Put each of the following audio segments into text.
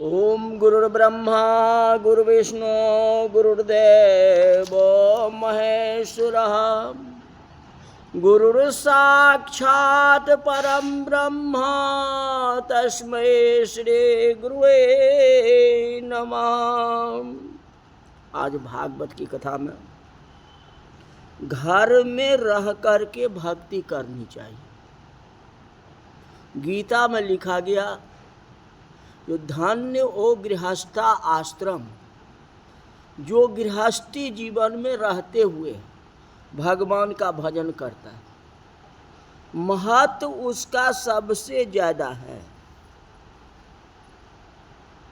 ओम गुरुर्ब्रह्मा गुरुर्विष्णु गुरुर्देव महेश्वरः गुरुर्साक्षात् परम ब्रह्म तस्मै श्री गुरुवे नमः। आज भागवत की कथा में घर में रह करके भक्ति करनी चाहिए। गीता में लिखा गया जो धन्य ओ गृहस्था आश्रम, जो गृहस्थी जीवन में रहते हुए भगवान का भजन करता है, महत्व उसका सबसे ज्यादा है।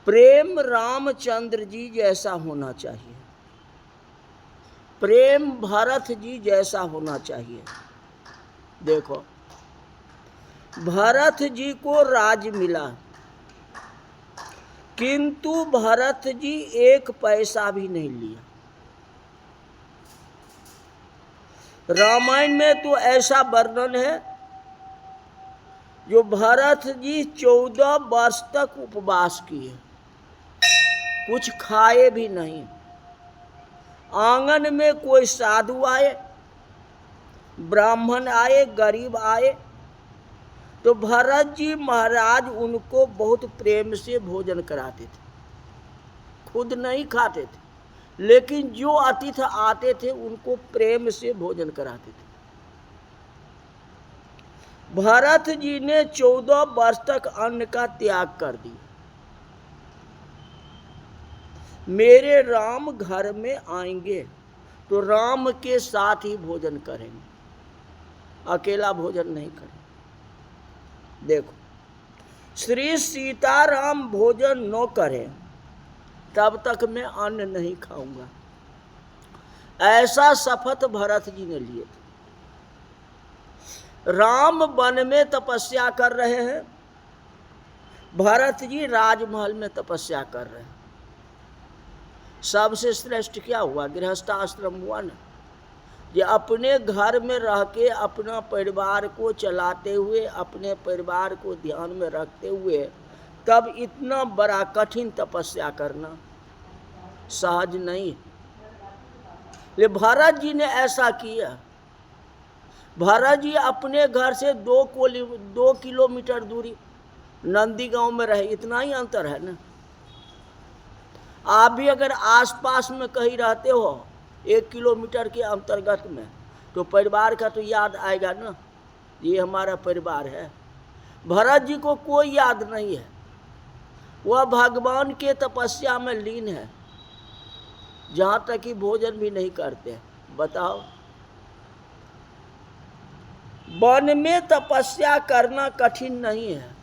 प्रेम रामचंद्र जी जैसा होना चाहिए, प्रेम भरत जी जैसा होना चाहिए। देखो, भरत जी को राज मिला, किंतु भरत जी एक पैसा भी नहीं लिया। रामायण में तो ऐसा वर्णन है जो भरत जी 14 वर्ष तक उपवास किए, कुछ खाए भी नहीं। आंगन में कोई साधु आए, ब्राह्मण आए, गरीब आए, तो भरत जी महाराज उनको बहुत प्रेम से भोजन कराते थे। खुद नहीं खाते थे, लेकिन जो अतिथि आते थे उनको प्रेम से भोजन कराते थे। भरत जी ने 14 वर्ष तक अन्न का त्याग कर दिया। मेरे राम घर में आएंगे तो राम के साथ ही भोजन करेंगे, अकेला भोजन नहीं करेंगे। देखो, श्री सीताराम भोजन न करें तब तक मैं अन्न नहीं खाऊंगा, ऐसा शपथ भरत जी ने लिए थे। राम वन में तपस्या कर रहे हैं, भरत जी राजमहल में तपस्या कर रहे हैं। सबसे श्रेष्ठ क्या हुआ? गृहस्थाश्रम हुआ ना। ये अपने घर में रह के अपना परिवार को चलाते हुए, अपने परिवार को ध्यान में रखते हुए, तब इतना बड़ा कठिन तपस्या करना सहज नहीं। ले भरत जी ने ऐसा किया। भरत जी अपने घर से 2 किलोमीटर दूरी नंदी गांव में रहे, इतना ही अंतर है ना। आप भी अगर आसपास में कहीं रहते हो 1 किलोमीटर के अंतर्गत में, तो परिवार का तो याद आएगा ना, ये हमारा परिवार है। भरत जी को कोई याद नहीं है, वह भगवान के तपस्या में लीन है, जहाँ तक कि भोजन भी नहीं करते। बताओ, वन में तपस्या करना कठिन नहीं है,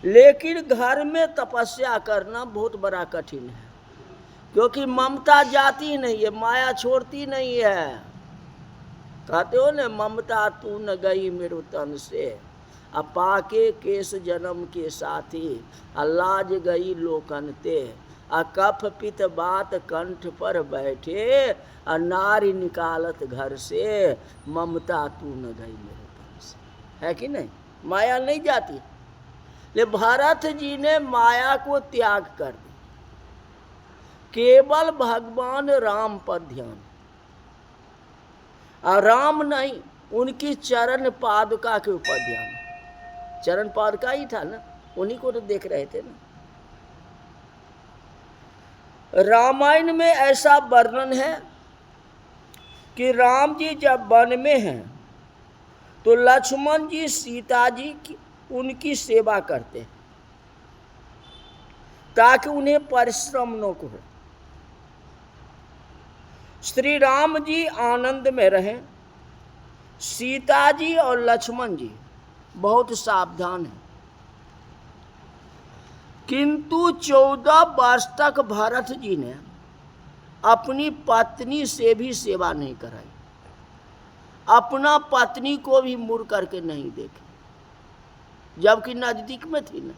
लेकिन घर में तपस्या करना बहुत बड़ा कठिन है, क्योंकि ममता जाती नहीं है, माया छोड़ती नहीं है। कहते हो न, ममता तू न गई मेरे तन से, अपाके केस जन्म के साथी, अलाज गई लोकन ते, अकफ पित बात कंठ पर बैठे, नारी निकालत घर से, ममता तू न गई मेरे तन से। है कि नहीं? माया नहीं जाती। ले भरत जी ने माया को त्याग कर दिया, केवल भगवान राम पर ध्यान। और राम नहीं, उनकी चरण पादुका के ऊपर ध्यान। चरण पादुका ही था ना, उन्हीं को तो देख रहे थे ना। रामायण में ऐसा वर्णन है कि राम जी जब वन में हैं तो लक्ष्मण जी सीता जी की उनकी सेवा करते, ताकि उन्हें परिश्रम न हो। श्री राम जी आनंद में रहें, सीता जी और लक्ष्मण जी बहुत सावधान हैं। किंतु 14 वर्ष तक भरत जी ने अपनी पत्नी से भी सेवा नहीं कराई, अपना पत्नी को भी मुड़ करके नहीं देखे, जबकि नजदीक में थी ना।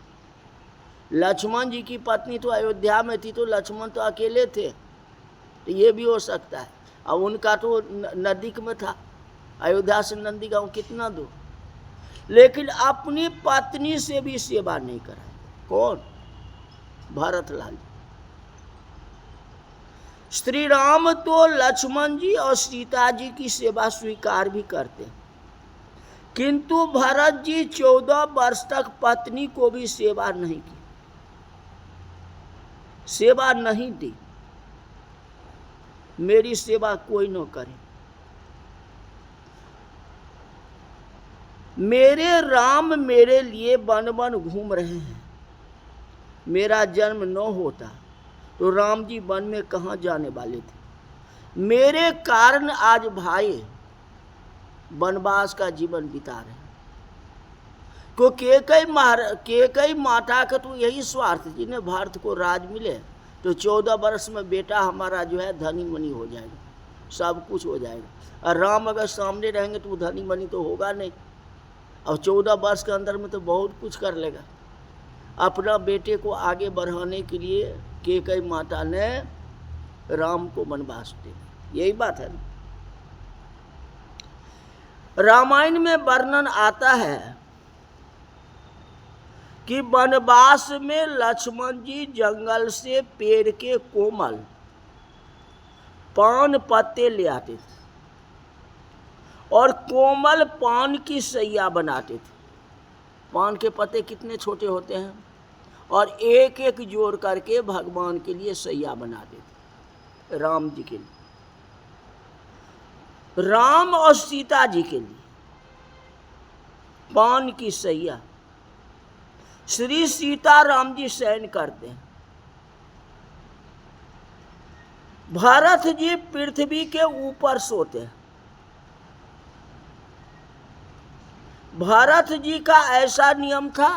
लक्ष्मण जी की पत्नी तो अयोध्या में थी, तो लक्ष्मण तो अकेले थे, तो ये भी हो सकता है। अब उनका तो नजदीक में था, अयोध्या से नंदी गांव कितना दूर, लेकिन अपनी पत्नी से भी सेवा नहीं कराई। कौन? भरतलाल। श्री राम तो लक्ष्मण जी और सीता जी की सेवा स्वीकार भी करते, किंतु भरत जी 14 वर्ष तक पत्नी को भी सेवा नहीं की, सेवा नहीं दी। मेरी सेवा कोई न करे। मेरे राम मेरे लिए वन वन घूम रहे हैं। मेरा जन्म न होता तो राम जी वन में कहाँ जाने वाले थे। मेरे कारण आज भाई वनवास का जीवन बिता रहे हैं। केकई माता का तो यही स्वार्थ, जिन्हें भारत को राज मिले तो 14 वर्ष में बेटा हमारा जो है धनी मनी हो जाएगा, सब कुछ हो जाएगा। और राम अगर सामने रहेंगे तो वो धनी मनी तो होगा नहीं, और 14 वर्ष के अंदर में तो बहुत कुछ कर लेगा। अपना बेटे को आगे बढ़ाने के लिए केकई माता ने राम को वनवास दे, यही बात है। रामायण में वर्णन आता है कि वनवास में लक्ष्मण जी जंगल से पेड़ के कोमल पान पत्ते ले आते थे और कोमल पान की सैया बनाते थे। पान के पत्ते कितने छोटे होते हैं, और एक एक जोड़ करके भगवान के लिए सैया बनाते थे, राम जी के लिए, राम और सीता जी के लिए पान की सैया। श्री सीता राम जी शयन करते हैं। भरत जी पृथ्वी के ऊपर सोते हैं। भरत जी का ऐसा नियम था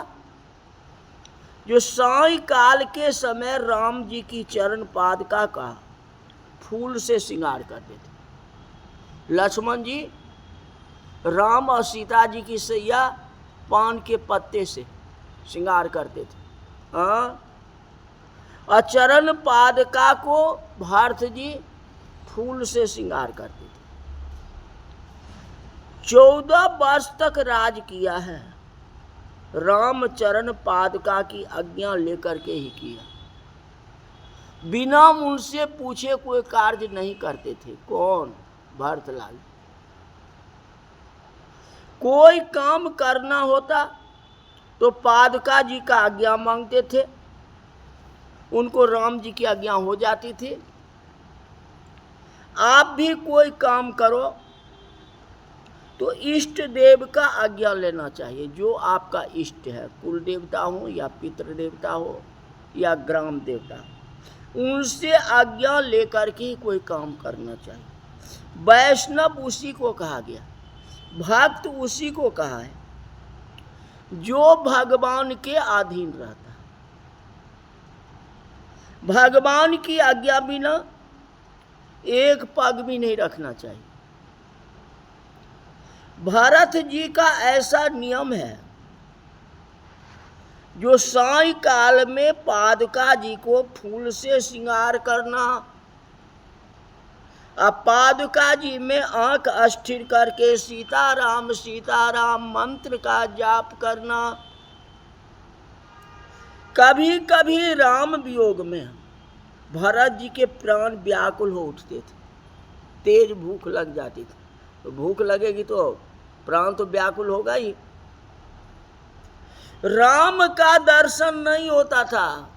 जो सायंकाल के समय राम जी की चरण पादुका का फूल से श्रृंगार करते थे। लक्ष्मण जी राम और सीता जी की सैया पान के पत्ते से श्रृंगार करते थे। और चरण पादुका को भरत जी फूल से श्रृंगार करते थे। 14 वर्ष तक राज किया है। राम चरण पादुका की आज्ञा लेकर के ही किया, बिना उनसे पूछे कोई कार्य नहीं करते थे। कौन? भरतलाल। कोई काम करना होता तो पादुका जी का आज्ञा मांगते थे, उनको राम जी की आज्ञा हो जाती थी। आप भी कोई काम करो तो इष्ट देव का आज्ञा लेना चाहिए। जो आपका इष्ट है, कुल देवता हो या पितृ देवता हो या ग्राम देवता, उनसे आज्ञा लेकर के कोई काम करना चाहिए। वैष्णव उसी को कहा गया, भक्त उसी को कहा है जो भगवान के अधीन रहता है। भगवान की आज्ञा बिना एक पग भी नहीं रखना चाहिए। भरत जी का ऐसा नियम है जो सायंकाल में पादुका जी को फूल से श्रृंगार करना, अब पादुका जी में आंख अस्थिर करके सीताराम मंत्र का जाप करना। कभी कभी राम वियोग में भरत जी के प्राण व्याकुल हो उठते थे, तेज भूख लग जाती थी। तो भूख लगेगी तो प्राण तो व्याकुल होगा ही। राम का दर्शन नहीं होता था,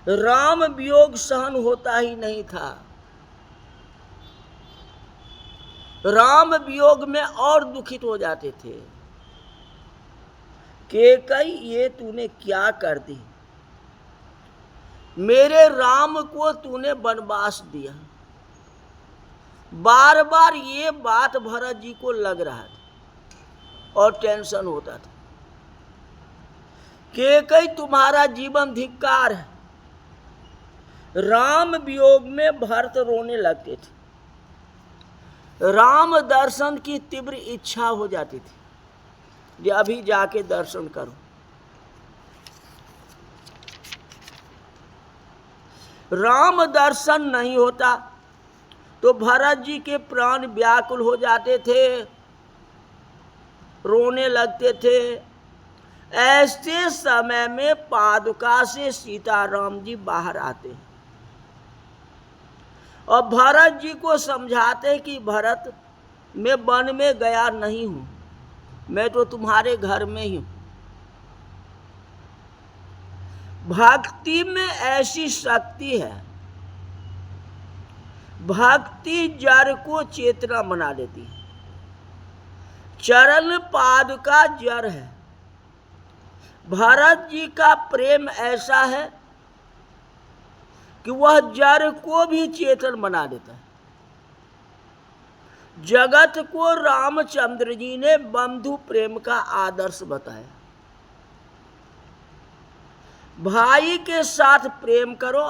राम वियोग सहन होता ही नहीं था। राम वियोग में और दुखित हो जाते थे। केकई ये तूने क्या कर दी, मेरे राम को तूने वनवास दिया। बार बार ये बात भरत जी को लग रहा था और टेंशन होता था। केकई तुम्हारा जीवन धिक्कार है। राम वियोग में भरत रोने लगते थे। राम दर्शन की तीव्र इच्छा हो जाती थी, ये अभी जाके दर्शन करो। राम दर्शन नहीं होता तो भरत जी के प्राण व्याकुल हो जाते थे, रोने लगते थे। ऐसे समय में पादुका से सीताराम जी बाहर आते हैं और भरत जी को समझाते कि भरत, मैं वन में गया नहीं हूं, मैं तो तुम्हारे घर में ही हूं। भक्ति में ऐसी शक्ति है, भक्ति जड़ को चेतना बना देती है। चरण पादुका जड़ है। भरत जी का प्रेम ऐसा है कि वह जड़ को भी चेतन बना देता है। जगत को रामचंद्र जी ने बंधु प्रेम का आदर्श बताया। भाई के साथ प्रेम करो,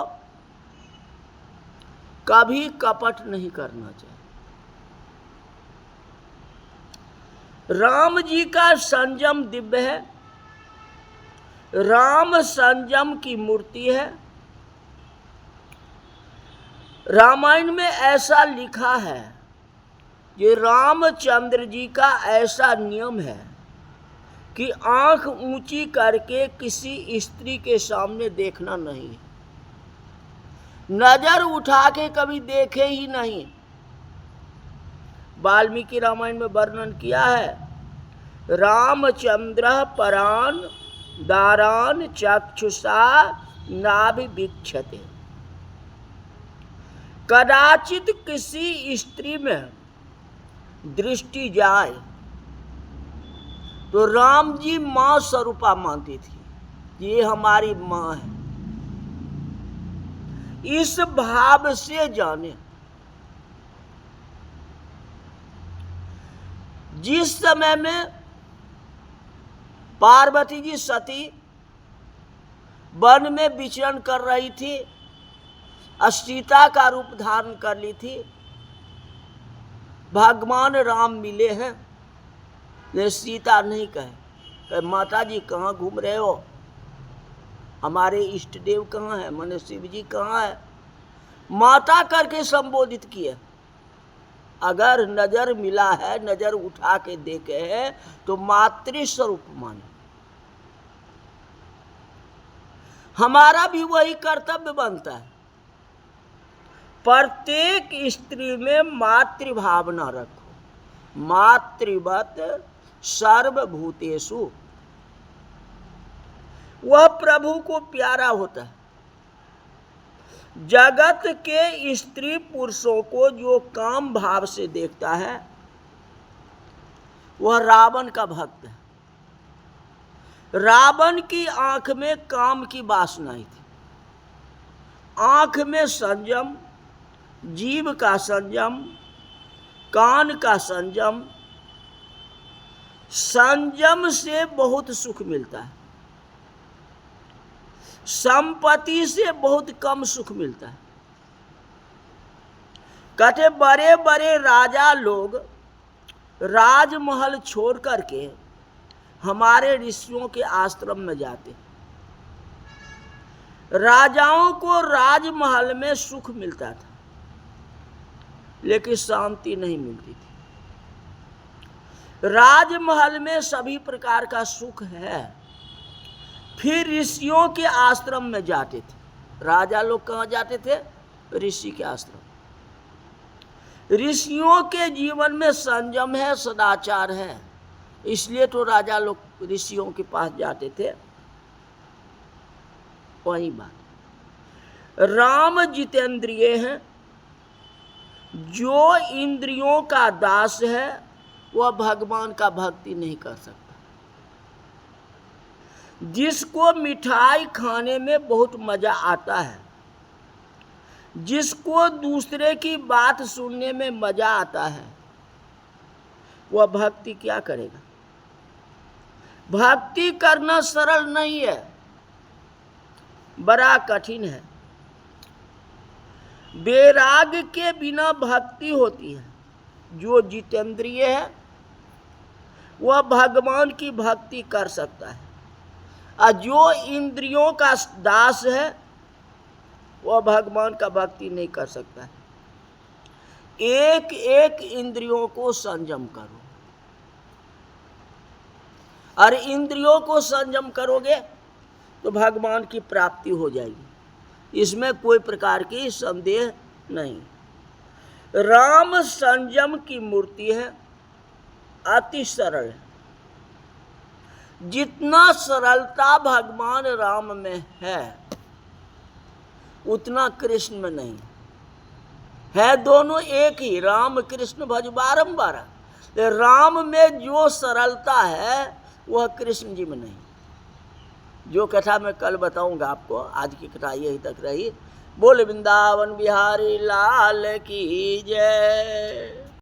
कभी कपट नहीं करना चाहिए। राम जी का संयम दिव्य है। राम संयम की मूर्ति है। रामायण में ऐसा लिखा है कि रामचंद्र जी का ऐसा नियम है कि आंख ऊंची करके किसी स्त्री के सामने देखना नहीं, नजर उठा के कभी देखे ही नहीं। वाल्मीकि रामायण में वर्णन किया है, रामचंद्र परान दारान चक्षुषा नाभिवीक्षते। कदाचित किसी स्त्री में दृष्टि जाए तो राम जी मां स्वरूपा मानती थी, ये हमारी मां है। इस भाव से जाने। जिस समय में पार्वती जी सती वन में विचरण कर रही थी, सीता का रूप धारण कर ली थी, भगवान राम मिले हैं, लेकिन सीता नहीं कहे माता जी कहाँ घूम रहे हो, हमारे इष्ट देव कहाँ है, माने शिव जी कहाँ है, माता करके संबोधित किए। अगर नजर मिला है, नजर उठा के देखे हैं तो मातृ स्वरूप माने। हमारा भी वही कर्तव्य बनता है, प्रत्येक स्त्री में मातृभावना रखो। मातृवत सर्वभूतेषु। वह प्रभु को प्यारा होता है। जगत के स्त्री पुरुषों को जो काम भाव से देखता है वह रावण का भक्त है। रावण की आंख में काम की वासना ही थी। आंख में संयम, जीभ का संयम, कान का संयम। संयम से बहुत सुख मिलता है, संपत्ति से बहुत कम सुख मिलता है। कहते बड़े बड़े राजा लोग राजमहल छोड़ करके हमारे ऋषियों के आश्रम में जाते। राजाओं को राजमहल में सुख मिलता था, लेकिन शांति नहीं मिलती थी। राजमहल में सभी प्रकार का सुख है, फिर ऋषियों के आश्रम में जाते थे। राजा लोग कहाँ जाते थे? ऋषि के आश्रम। ऋषियों के जीवन में संयम है, सदाचार है, इसलिए तो राजा लोग ऋषियों के पास जाते थे। वही बात। राम जितेंद्रिय हैं। जो इंद्रियों का दास है वह भगवान का भक्ति नहीं कर सकता। जिसको मिठाई खाने में बहुत मजा आता है, जिसको दूसरे की बात सुनने में मजा आता है, वह भक्ति क्या करेगा? भक्ति करना सरल नहीं है, बड़ा कठिन है। वैराग के बिना भक्ति होती है। जो जितेंद्रिय है वह भगवान की भक्ति कर सकता है, और जो इंद्रियों का दास है वह भगवान का भक्ति नहीं कर सकता है। एक एक इंद्रियों को संयम करो। और इंद्रियों को संयम करोगे तो भगवान की प्राप्ति हो जाएगी, इसमें कोई प्रकार की संदेह नहीं। राम संयम की मूर्ति है, अति सरल है। जितना सरलता भगवान राम में है उतना कृष्ण में नहीं है। दोनों एक ही, राम कृष्ण भज बारंबार। राम में जो सरलता है वह कृष्ण जी में नहीं। जो कथा मैं कल बताऊंगा आपको, आज की कथा यही तक रही। बोल वृंदावन बिहारी लाल की जय।